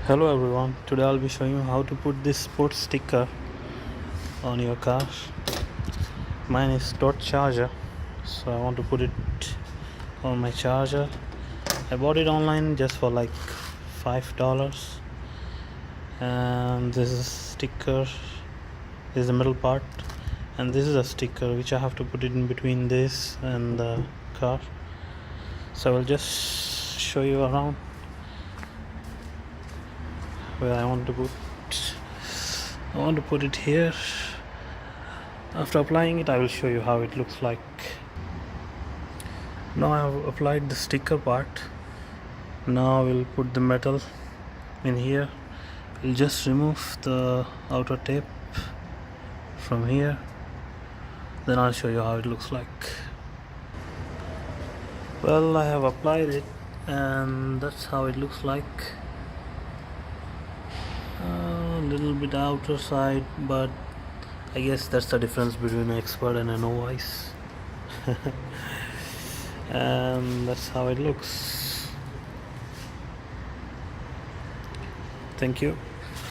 Hello everyone, today I'll be showing you how to put this sports sticker on your car. Mine is dot charger, so I want to put it on my charger. I bought it online just for like $5, and this is sticker, this is the middle part, and this is a sticker which I have to put it in between this and the car. So I will just show you around where I want to put it here. After applying it, I will show you how it looks like. Now I have applied the sticker part. Now we'll put the metal in here. We'll just remove the outer tape from here, then I'll show you how it looks like. Well, I have applied it and that's how it looks like. A little bit outer side, but I guess that's the difference between an expert and a novice. And that's how it looks. Thank you.